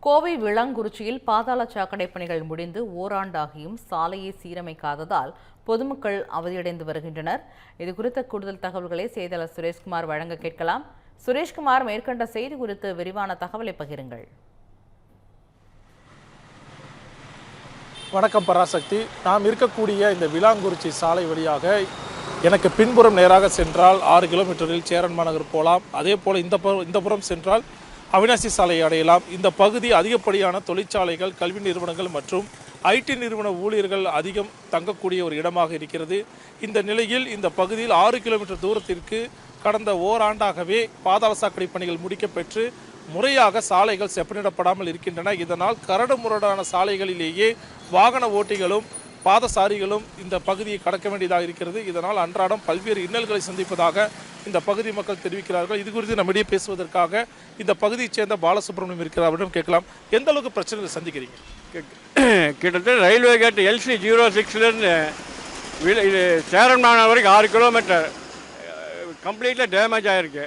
கோவை விளாங்குறிச்சியில் பாதாள சாக்கடை பணிகள் முடிந்து ஓராண்டாகியும் சாலையை சீரமைக்காததால் பொதுமக்கள் அவதியடைந்து வருகின்றனர். இதுகுறித்த கூடுதல் தகவல்களை செய்தியாளர் சுரேஷ்குமார் வழங்க கேட்கலாம். சுரேஷ்குமார், மேற்கண்ட செய்தி குறித்து விரிவான தகவலை பகிருங்கள். வணக்கம் பராசக்தி. நாம் இருக்கக்கூடிய இந்த விளாங்குறிச்சி சாலை வழியாக எனக்கு பின்புறம் நேராக சென்றால் 6 கிலோமீட்டரில் சேரன் மாநகர் போகலாம். அதே போல் இந்த புறம் சென்றால் அவினாசி சாலையை அடையலாம். இந்த பகுதி அதிகப்படியான தொழிற்சாலைகள், கல்வி நிறுவனங்கள் மற்றும் ஐடி நிறுவன ஊழியர்கள் அதிகம் தங்கக்கூடிய ஒரு இடமாக இருக்கிறது. இந்த நிலையில் இந்த பகுதியில் 6 கிலோமீட்டர் தூரத்திற்கு கடந்த ஓராண்டாகவே பாதாள சாக்கடை பணிகள் முடிக்கப்பெற்று முறையாக சாலைகள் செப்பனிடப்படாமல் இருக்கின்றன. இதனால் கரடு முரடான சாலைகளிலேயே வாகன ஓட்டிகளும் பாதசாரிகளும் இந்த பகுதியை கடக்க வேண்டியதாக இருக்கிறது. இதனால் அன்றாடம் பல்வேறு இன்னல்களை சந்திப்பதாக இந்த பகுதி மக்கள் தெரிவிக்கிறார்கள். இது குறித்து நம்மிடையே பேசுவதற்காக இந்த பகுதியைச் சேர்ந்த பாலசுப்ரமணியம் இருக்கிறார். அவரிடம் கேட்கலாம், எந்த அளவுக்கு பிரச்சனைகளை சந்திக்கிறீங்க? கிட்டத்தட்ட ரயில்வே கேட் LC 06லேருந்து இது சேரன் மாநகர் வரைக்கும் 6 கிலோமீட்டர் கம்ப்ளீட்டாக டேமேஜ் ஆகிருக்கு.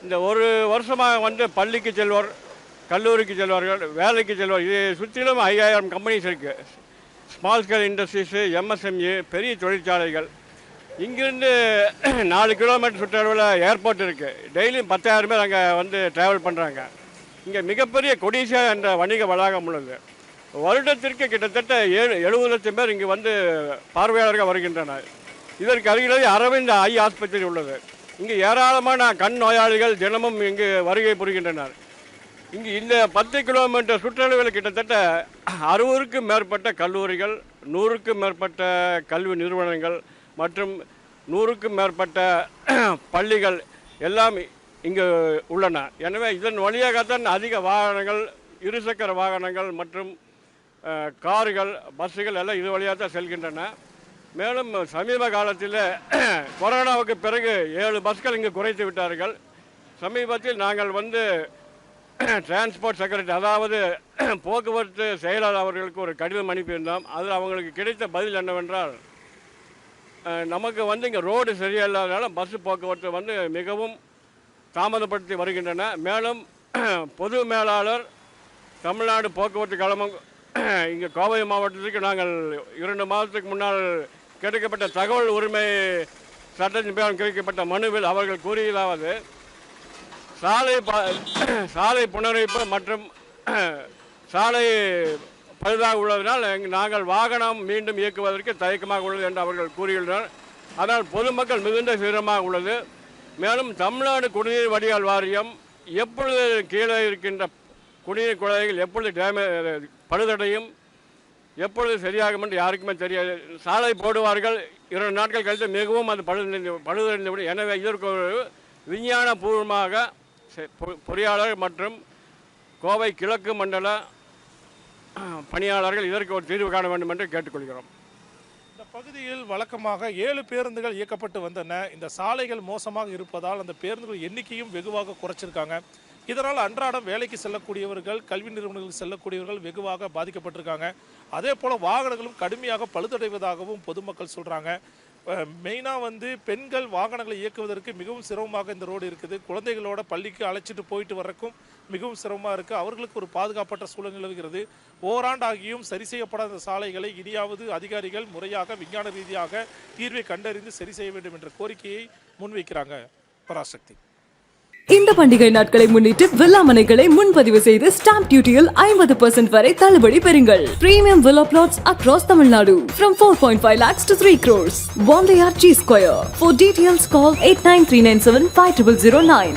இந்த ஒரு வருஷமாக பள்ளிக்கு செல்வோர், கல்லூரிக்கு செல்வார்கள், வேலைக்கு செல்வார். இது சுற்றிலும் 5000 கம்பெனிஸ் இருக்குது. ஸ்மால் ஸ்கேல் இண்டஸ்ட்ரீஸு, MSME, பெரிய தொழிற்சாலைகள். இங்கிருந்து 4 கிலோமீட்டர் சுற்றளவில் ஏர்போர்ட் இருக்குது. டெய்லியும் 10,000 பேர் அங்கே ட்ராவல் பண்ணுறாங்க. இங்கே மிகப்பெரிய கொடிசியா என்ற வணிக வளாகம் உள்ளது. வருடத்திற்கு கிட்டத்தட்ட 70 லட்சம் பேர் இங்கே பார்வையாளர்கள் வருகின்றனர். இதற்கு அருகிலேயே அரவிந்த் ஐ ஆஸ்பத்திரி உள்ளது. இங்கு ஏராளமான கண் நோயாளிகள் தினமும் இங்கு வருகை புரிகின்றனர். இங்கு இந்த 10 கிலோமீட்டர் சுற்றளவில் கிட்டத்தட்ட 60க்கும் மேற்பட்ட கல்லூரிகள், 100க்கும் மேற்பட்ட கல்வி நிறுவனங்கள் மற்றும் 100க்கும் மேற்பட்ட பள்ளிகள் எல்லாம் இங்கு உள்ளன. எனவே இதன் வழியாகத்தான் அதிக வாகனங்கள், இருசக்கர வாகனங்கள் மற்றும் கார்கள், பஸ்ஸுகள் எல்லாம் இது வழியாக தான் செல்கின்றன. மேலும் சமீப காலத்தில் கொரோனாவுக்கு பிறகு 7 பஸ்கள் இங்கு குறைத்து விட்டார்கள். சமீபத்தில் நாங்கள் டிரான்ஸ்போர்ட் செக்ரட்டரி, அதாவது போக்குவரத்து செயலாளர் அவர்களுக்கு ஒரு கடிதம் அனுப்பியிருந்தோம். அதில் அவங்களுக்கு கிடைத்த பதில் என்னவென்றால், நமக்கு இங்கே ரோடு சரியில்லாதனால பஸ்ஸு போக்குவரத்து மிகவும் தாமதப்படுத்தி வருகின்றன. மேலும் பொது மேலாளர், தமிழ்நாடு போக்குவரத்து கழகம் இங்கே கோவை மாவட்டத்துக்கு நாங்கள் 2 மாதத்துக்கு முன்னால் கிடைக்கப்பட்ட தகவல் உரிமை சட்டத்தின் பேரில் கிடைக்கப்பட்ட மனுவில் அவர்கள் கூறியதாவது, சாலை புனரமைப்பு மற்றும் சாலை பழுதாக உள்ளதனால் நாங்கள் வாகனம் மீண்டும் இயக்குவதற்கு தயக்கமாக உள்ளது என்று அவர்கள் கூறியுள்ளனர். அதனால் பொதுமக்கள் மிகுந்த சிரமமாக உள்ளது. மேலும் தமிழ்நாடு குடிநீர் வடிகால் வாரியம் எப்பொழுது கீழே இருக்கின்ற குடிநீர் குழாய்கள் எப்பொழுது பழுதடையும், எப்பொழுது சரியாகும் என்று யாருக்குமே தெரியாது. சாலை போடுவார்கள், 2 நாட்கள் கழித்து மிகவும் அது பழுதடைந்துவிடும். எனவே இதற்கு ஒரு விஞ்ஞானபூர்வமாக பொறியாளர் மற்றும் கோவை கிழக்கு மண்டல பணியாளர்கள் இதற்கு ஒரு தீர்வு காண வேண்டும் என்று கேட்டுக்கொள்கிறோம். இந்த பகுதியில் வழக்கமாக 7 பேருந்துகள் இயக்கப்பட்டு வந்தன. இந்த சாலைகள் மோசமாக இருப்பதால் அந்த பேருந்துகள் எண்ணிக்கையும் வெகுவாக குறைச்சிருக்காங்க. இதனால் அன்றாடம் வேலைக்கு செல்லக்கூடியவர்கள், கல்வி நிறுவனங்களுக்கு செல்லக்கூடியவர்கள் வெகுவாக பாதிக்கப்பட்டிருக்காங்க. அதே போல் வாகனங்களும் கடுமையாக பழுதடைவதாகவும் பொதுமக்கள் சொல்கிறாங்க. மெயினாக பெண்கள் வாகனங்களை இயக்குவதற்கு மிகவும் சிரமமாக இந்த ரோடு இருக்குது. குழந்தைகளோட பள்ளிக்கு அழைச்சிட்டு போயிட்டு வர்றக்கும் மிகவும் சிரமமாக இருக்குது. அவர்களுக்கு ஒரு பாதுகாப்பற்ற சூழல் நிலவுகிறது. ஓராண்டாகியும் சரி செய்யப்படாத இந்த சாலைகளை இனியாவது அதிகாரிகள் முறையாக விஞ்ஞான ரீதியாக தீர்வை கண்டறிந்து சரி செய்ய வேண்டும் என்ற கோரிக்கையை முன்வைக்கிறாங்க. பராசக்தி. இந்த பண்டிகை நாட்களை முன்னிட்டு வில்லா மனைகளை முன்பதிவு செய்து ஸ்டாம்ப் டியூட்டியில் 50% வரை தள்ளுபடி பெறுங்கள். Premium villa plots across Tamil Nadu from 4.5 lakhs to 3 crores. Bondayar G Square. For details call 8939750009.